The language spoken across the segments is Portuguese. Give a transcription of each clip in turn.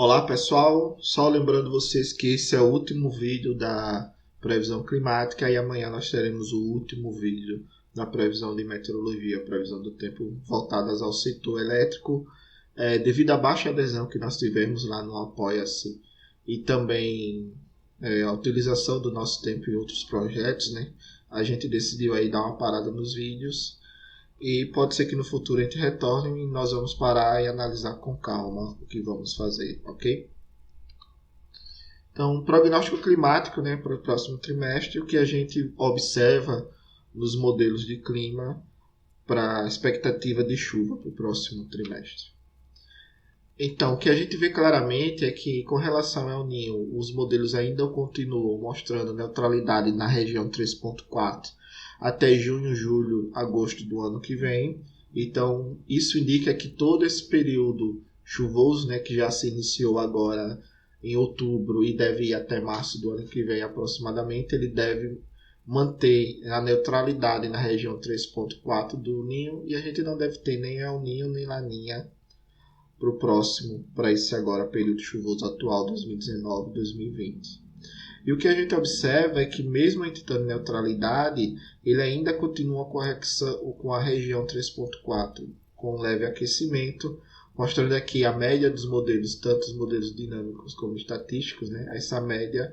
Olá pessoal, só lembrando vocês que esse é o último vídeo da previsão climática e amanhã nós teremos o último vídeo da previsão de meteorologia, previsão do tempo voltadas ao setor elétrico, devido à baixa adesão que nós tivemos lá no Apoia-se e também a utilização do nosso tempo em outros projetos, né? A gente decidiu aí dar uma parada nos vídeos. E pode ser que no futuro a gente retorne e nós vamos parar e analisar com calma o que vamos fazer, ok? Então, prognóstico climático, né, para o próximo trimestre, o que a gente observa nos modelos de clima para a expectativa de chuva para o próximo trimestre. Então, o que a gente vê claramente é que, com relação ao Ninho, os modelos ainda continuam mostrando neutralidade na região 3.4 até junho, julho, agosto do ano que vem. Então, isso indica que todo esse período chuvoso, né, que já se iniciou agora em outubro e deve ir até março do ano que vem aproximadamente, ele deve manter a neutralidade na região 3.4 do Ninho e a gente não deve ter nem El Ninho nem Laninha para esse agora período chuvoso atual 2019-2020. E o que a gente observa é que mesmo a gente tendo neutralidade, ele ainda continua com a região 3.4 com leve aquecimento, mostrando aqui a média dos modelos, tanto os modelos dinâmicos como estatísticos, né? Essa média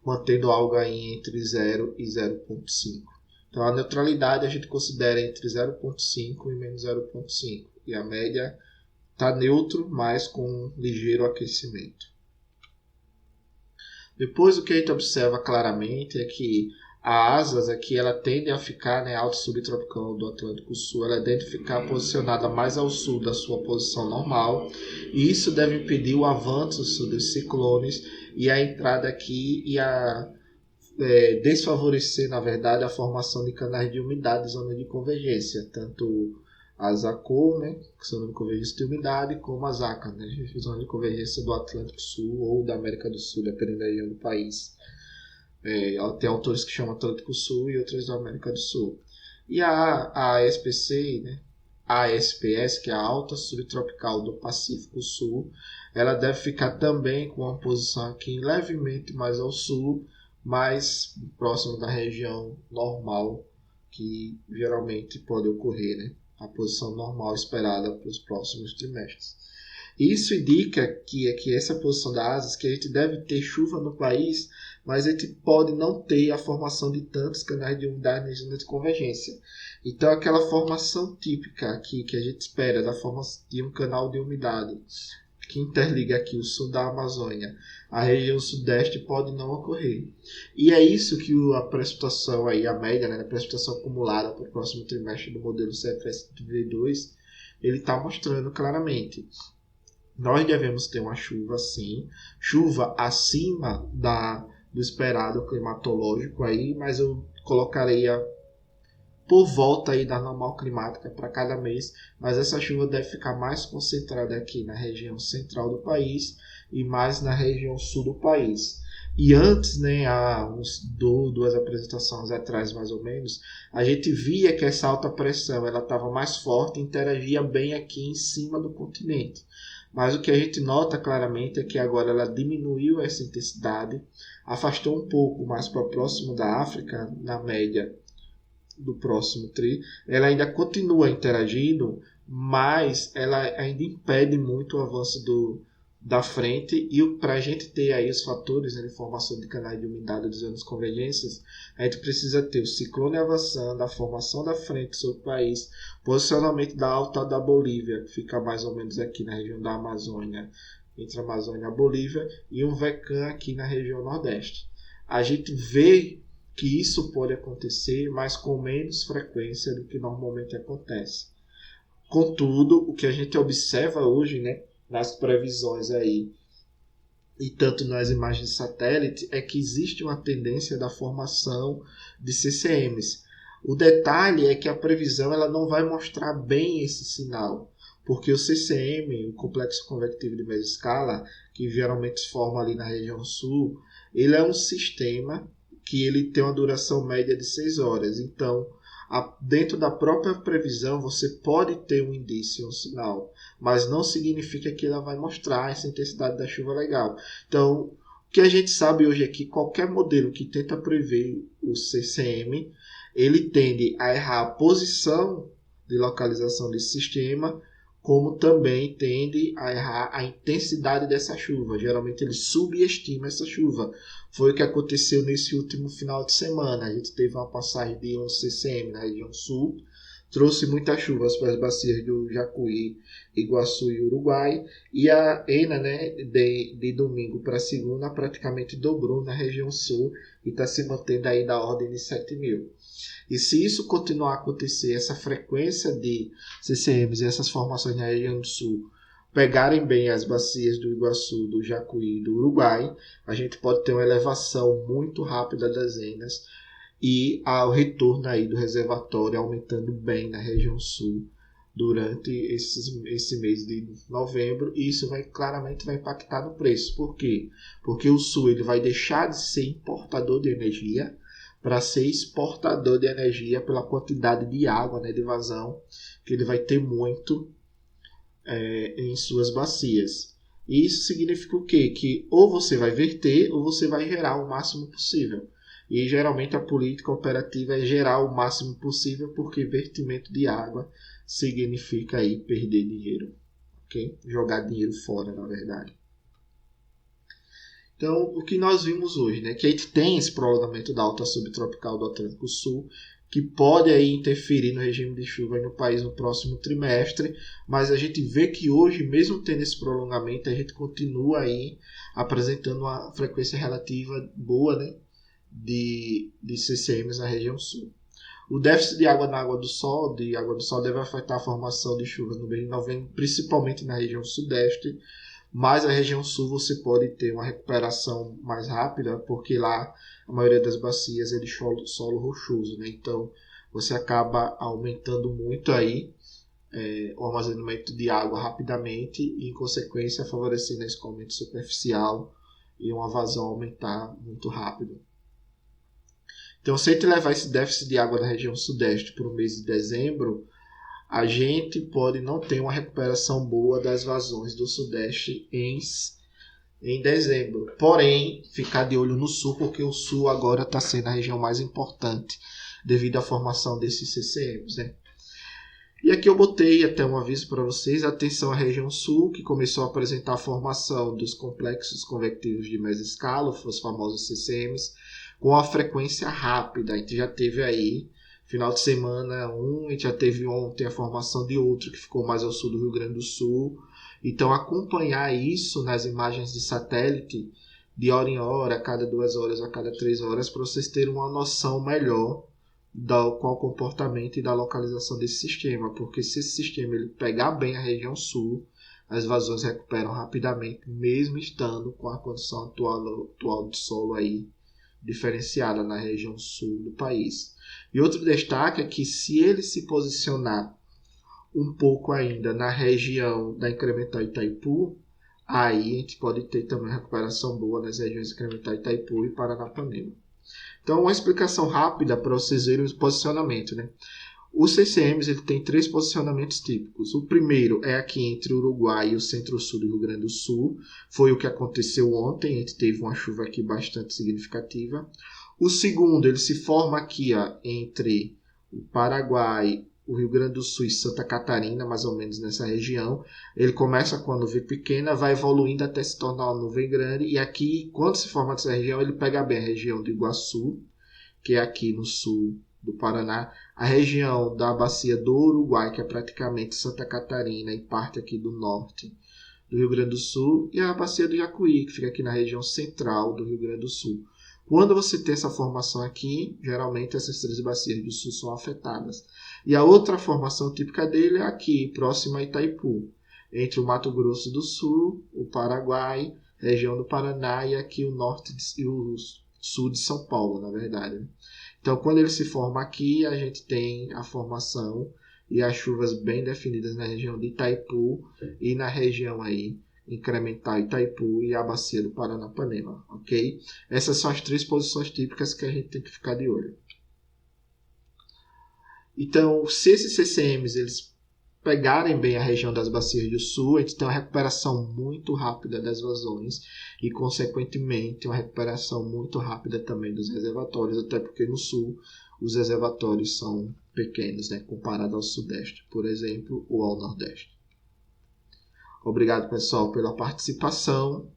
mantendo algo aí entre 0 e 0.5. Então a neutralidade a gente considera entre 0.5 e menos 0.5 e a média está neutro, mas com um ligeiro aquecimento. Depois o que a gente observa claramente é que a asas aqui ela tende a ficar, né, alto subtropical do Atlântico Sul, ela deve ficar posicionada mais ao sul da sua posição normal, e isso deve impedir o avanço dos ciclones e a entrada aqui e a desfavorecer, na verdade, a formação de canais de umidade, zona de convergência, tanto a ZACO, né, que são de convergência de umidade, como a ZACA, né, zona de convergência do Atlântico Sul ou da América do Sul, dependendo da região do país. Tem autores que chamam Atlântico Sul e outros da América do Sul. E a ASPC, né, ASPS, que é a Alta Subtropical do Pacífico Sul, ela deve ficar também com uma posição aqui levemente mais ao sul, mais próximo da região normal, que geralmente pode ocorrer, né? A posição normal esperada para os próximos trimestres. Isso indica que essa posição da asas, que a gente deve ter chuva no país, mas a gente pode não ter a formação de tantos canais de umidade na zona de convergência. Então, aquela formação típica aqui que a gente espera da forma de um canal de umidade que interliga aqui o sul da Amazônia, a região sudeste, pode não ocorrer. E é isso que a precipitação aí, a média, né, a precipitação acumulada para o próximo trimestre do modelo CFS-V2, ele está mostrando claramente. Nós devemos ter uma chuva sim, chuva acima do esperado climatológico aí, mas eu colocarei por volta aí da normal climática para cada mês, mas essa chuva deve ficar mais concentrada aqui na região central do país e mais na região sul do país. E antes, né, há duas apresentações atrás mais ou menos, a gente via que essa alta pressão ela estava mais forte e interagia bem aqui em cima do continente. Mas o que a gente nota claramente é que agora ela diminuiu essa intensidade, afastou um pouco mais para próximo da África, na média do próximo tri, ela ainda continua interagindo, mas ela ainda impede muito o avanço da frente, e para a gente ter aí os fatores, né, de formação de canais de umidade dos anos convergências, a gente precisa ter o ciclone avançando, a formação da frente sobre o país, posicionamento da alta da Bolívia, que fica mais ou menos aqui na região da Amazônia, entre a Amazônia e a Bolívia, e um VECAM aqui na região nordeste. A gente vê que isso pode acontecer, mas com menos frequência do que normalmente acontece. Contudo, o que a gente observa hoje, né, nas previsões aí, e tanto nas imagens de satélite, é que existe uma tendência da formação de CCMs. O detalhe é que a previsão ela não vai mostrar bem esse sinal, porque o CCM, o complexo convectivo de média escala, que geralmente se forma ali na região sul, ele é um sistema que ele tem uma duração média de 6 horas. Então, dentro da própria previsão, você pode ter um indício, um sinal, mas não significa que ela vai mostrar essa intensidade da chuva legal. Então, o que a gente sabe hoje é que qualquer modelo que tenta prever o CCM, ele tende a errar a posição de localização desse sistema, como também tende a errar a intensidade dessa chuva. Geralmente ele subestima essa chuva. Foi o que aconteceu nesse último final de semana. A gente teve uma passagem de um CCM na região sul, trouxe muitas chuvas para as bacias do Jacuí, Iguaçu e Uruguai, e a ENA, né, de domingo para segunda praticamente dobrou na região sul e está se mantendo aí da ordem de 7.000. E se isso continuar a acontecer, essa frequência de CCMs e essas formações na região do sul pegarem bem as bacias do Iguaçu, do Jacuí e do Uruguai, a gente pode ter uma elevação muito rápida das ENAs e ao retorno aí do reservatório aumentando bem na região sul durante esse mês de novembro, e isso claramente vai impactar no preço. Por quê? Porque o sul ele vai deixar de ser importador de energia para ser exportador de energia pela quantidade de água, né, de vazão, que ele vai ter muito em suas bacias. E isso significa o quê? Que ou você vai verter ou você vai gerar o máximo possível. E geralmente a política operativa é gerar o máximo possível, porque vertimento de água significa aí perder dinheiro, ok? Jogar dinheiro fora, na verdade. Então, o que nós vimos hoje, né, que a gente tem esse prolongamento da alta subtropical do Atlântico Sul, que pode aí interferir no regime de chuva no país no próximo trimestre, mas a gente vê que hoje, mesmo tendo esse prolongamento, a gente continua aí apresentando uma frequência relativa boa, né, de CCMs na região sul. O déficit de água do sol deve afetar a formação de chuvas no mês de novembro, principalmente na região sudeste, mas a região sul você pode ter uma recuperação mais rápida, porque lá a maioria das bacias é de solo rochoso, né? Então você acaba aumentando muito aí o armazenamento de água rapidamente e, em consequência, favorecendo esse aumento superficial e uma vazão aumentar muito rápido. Então, se a gente levar esse déficit de água da região sudeste para o mês de dezembro, a gente pode não ter uma recuperação boa das vazões do sudeste em dezembro. Porém, ficar de olho no sul, porque o sul agora está sendo a região mais importante devido à formação desses CCMs, né? E aqui eu botei até um aviso para vocês, atenção à região sul, que começou a apresentar a formação dos complexos convectivos de mesescala, os famosos CCMs, com a frequência rápida. A gente já teve aí, final de semana a gente já teve ontem a formação de outro que ficou mais ao sul do Rio Grande do Sul. Então acompanhar isso nas imagens de satélite, de hora em hora, a cada 2 horas, a cada 3 horas, para vocês terem uma noção melhor qual o comportamento e da localização desse sistema, porque se esse sistema ele pegar bem a região sul, as vazões recuperam rapidamente, mesmo estando com a condição atual de solo aí diferenciada na região sul do país. E outro destaque é que se ele se posicionar um pouco ainda na região da incremental Itaipu, aí a gente pode ter também recuperação boa nas regiões incremental Itaipu e Paranapanema. Então, uma explicação rápida para vocês verem o posicionamento, né? Os CCMs ele tem 3 posicionamentos típicos. O primeiro é aqui entre o Uruguai e o centro-sul do Rio Grande do Sul. Foi o que aconteceu ontem, a gente teve uma chuva aqui bastante significativa. O segundo, ele se forma aqui entre o Paraguai, o Rio Grande do Sul e Santa Catarina, mais ou menos nessa região. Ele começa com a nuvem pequena, vai evoluindo até se tornar uma nuvem grande, e aqui, quando se forma nessa região, ele pega bem a região do Iguaçu, que é aqui no sul do Paraná, a região da bacia do Uruguai, que é praticamente Santa Catarina e parte aqui do norte do Rio Grande do Sul, e a bacia do Jacuí, que fica aqui na região central do Rio Grande do Sul. Quando você tem essa formação aqui, geralmente essas 3 bacias do sul são afetadas. E a outra formação típica dele é aqui, próxima a Itaipu, entre o Mato Grosso do Sul, o Paraguai, região do Paraná e aqui o norte e o sul de São Paulo, na verdade. Então, quando ele se forma aqui, a gente tem a formação e as chuvas bem definidas na região de Itaipu e na região aí incremental Itaipu e a bacia do Paranapanema, ok? Essas são as 3 posições típicas que a gente tem que ficar de olho. Então, se esses CCMs eles pegarem bem a região das bacias do sul, a gente tem uma recuperação muito rápida das vazões e, consequentemente, uma recuperação muito rápida também dos reservatórios, até porque no sul os reservatórios são pequenos, né, comparado ao sudeste, por exemplo, ou ao nordeste. Obrigado, pessoal, pela participação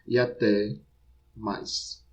e até mais.